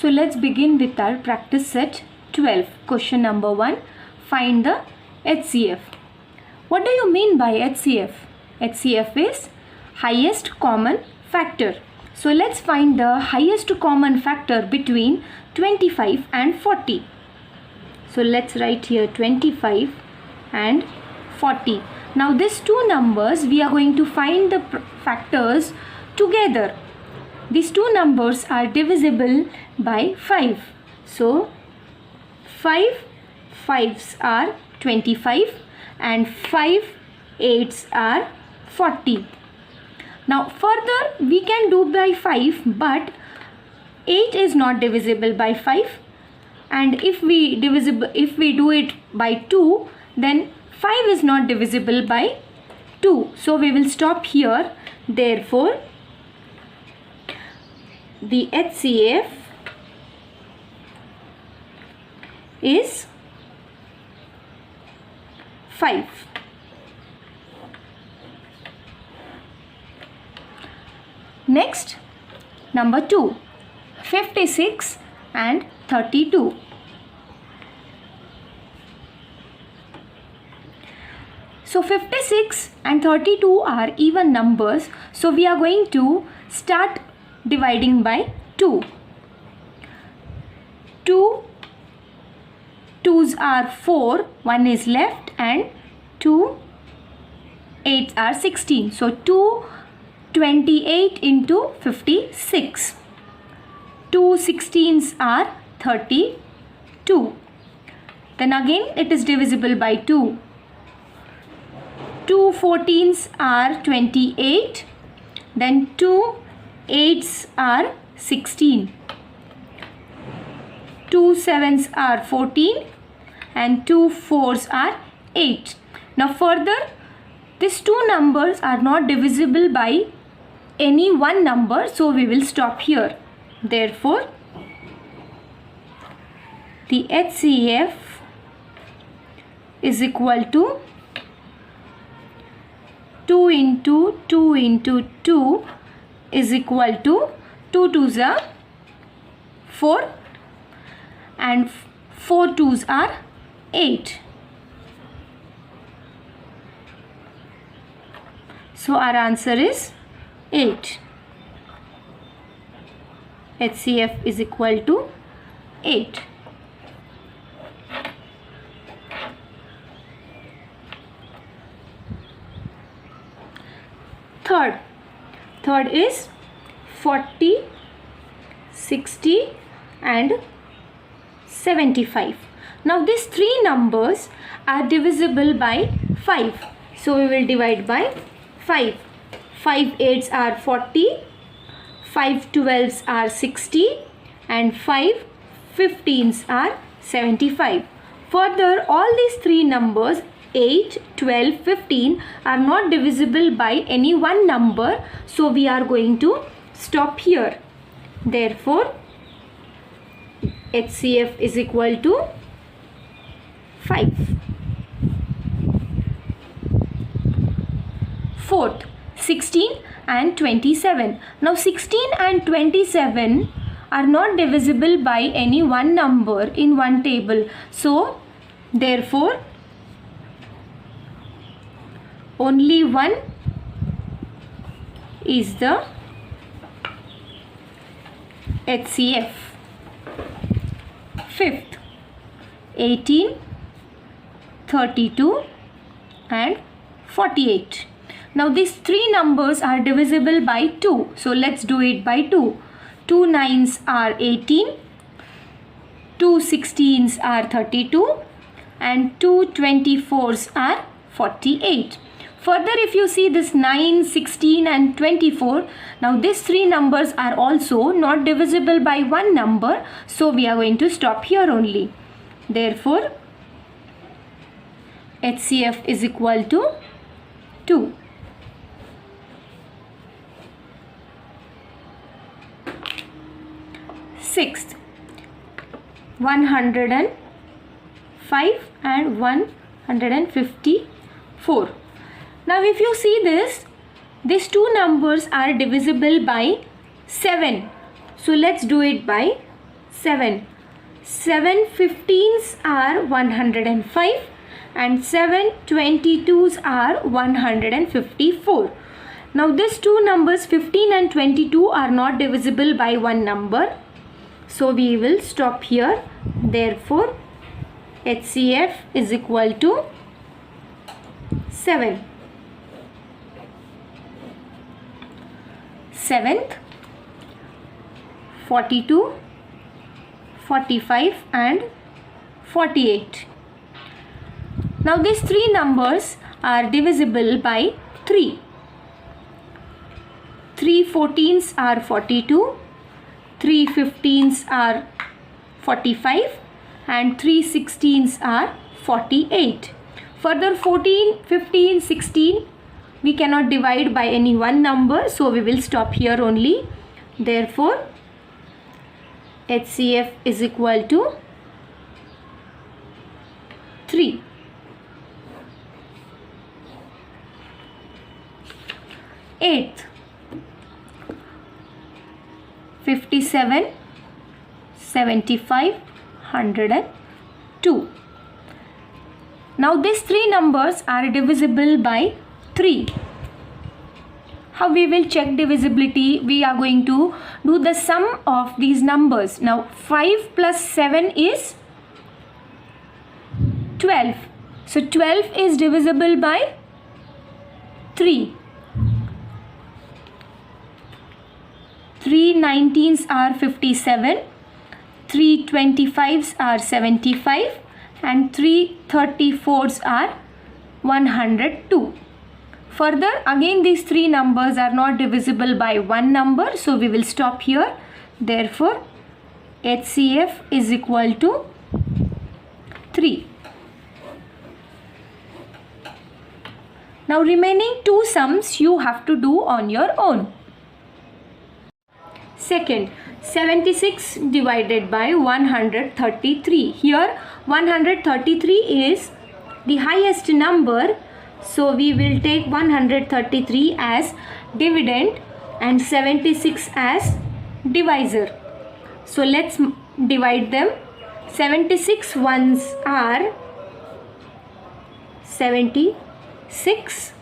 So let's begin with our practice set 12. Question number 1. Find the HCF. What do you mean by HCF? HCF is highest common factor. So let's find the highest common factor between 25 and 40. So let's write here 25 and 40. Now these two numbers, we are going to find the factors together. These two numbers are divisible by 5. So 5 5s are 25 and 5 8s are 40. Now further we can do by 5, but 8 is not divisible by 5, and if we do it by 2, then 5 is not divisible by 2. So we will stop here. Therefore the HCF is 5. Next, number 2, 56 and 32. So 56 and 32 are even numbers. So we are going to start dividing by 2. 2 2s are 4, 1 is left, and 2 8s are 16. So 228 into 56. 2 16s are 32. Then again it is divisible by 2. 2 14s are 28. Then 2 8s are 16. 2 7s are 14 and 2 4s are 8. Now further, these two numbers are not divisible by any one number, so we will stop here. Therefore the HCF is equal to 2 into 2 into 2 is equal to 2 2s are 4 and 4 2s are 8. So our answer is 8. HCF is equal to 8. Third is 40, 60 and 75. Now these three numbers are divisible by 5. So we will divide by 5. 5 8s are 40, 5 12s are 60 and 5 15s are 75. Further, all these three numbers 8, 12, 15 are not divisible by any one number. So we are going to stop here. Therefore HCF is equal to 5. Fourth, 16 and 27. Now 16 and 27 are not divisible by any one number in one table. So therefore only one is the HCF. Fifth, 18, 32 and 48. Now these three numbers are divisible by 2. So let's do it by 2. 2 9s are 18, 2 16s are 32 and 2 24s are 48. Further, if you see this 9, 16 and 24, now these three numbers are also not divisible by one number. So we are going to stop here only. Therefore HCF is equal to 2. Sixth, 105 and 154. Now if you see this, these two numbers are divisible by 7. So let's do it by 7. 7 15s are 105 and 7 22s are 154. Now these two numbers 15 and 22 are not divisible by one number. So we will stop here. Therefore HCF is equal to 7. 7th, 42, 45 and 48. Now these three numbers are divisible by 3. 3 14s are 42, 3 15s are 45 and 3 16s are 48. Further 14, 15, 16 we cannot divide by any one number, so we will stop here only. Therefore HCF is equal to 3. 8th, 57, 75, 102. Now these three numbers are divisible by 3. How we will check divisibility? We are going to do the sum of these numbers. Now 5 plus 7 is 12. So 12 is divisible by 3. 3 19s are 57, 3 25s are 75 and 3 34s are 102. Further, again these three numbers are not divisible by one number, so we will stop here. Therefore HCF is equal to 3. Now remaining two sums you have to do on your own. Second, 76 divided by 133. Here 133 is the highest number, so we will take 133 as dividend and 76 as divisor. So let's divide them. 76 ones are 76,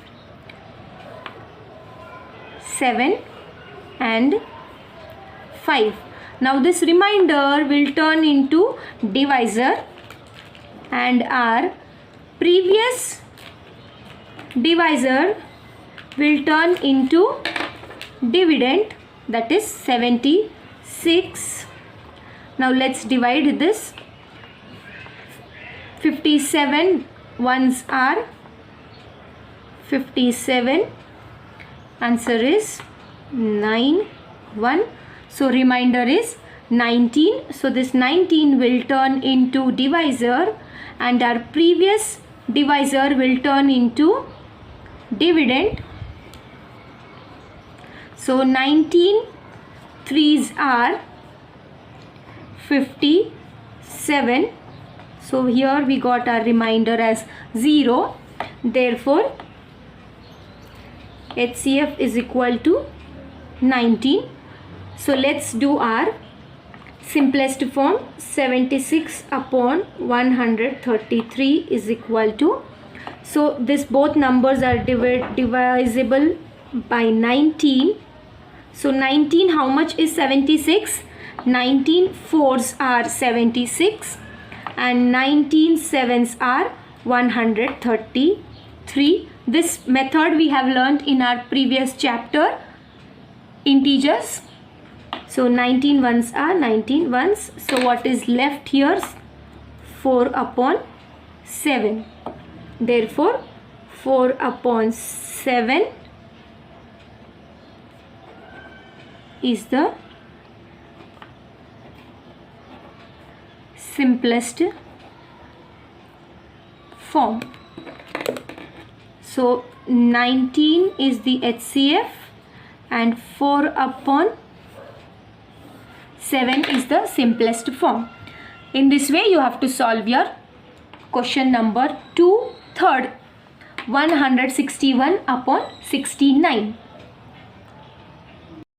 7 and 5. Now this remainder will turn into divisor and our previous divisor will turn into dividend, that is 76. Now let's divide this. 57 ones are 57. Answer is 9 1. So remainder is 19. So this 19 will turn into divisor and our previous divisor will turn into dividend. So 19 threes are 57. So here we got our remainder as 0. Therefore HCF is equal to 19. So let's do our simplest form. 76 upon 133 is equal to, so this both numbers are divisible by 19. So 19, how much is 76? 19 fours are 76 and 19 sevens are 133. This method we have learnt in our previous chapter, integers. So 19 ones are 19 ones. So what is left here? 4 upon 7. Therefore 4 upon 7 is the simplest form. So 19 is the HCF and 4 upon 7 is the simplest form. In this way you have to solve your question number 2, third, 161 upon 69.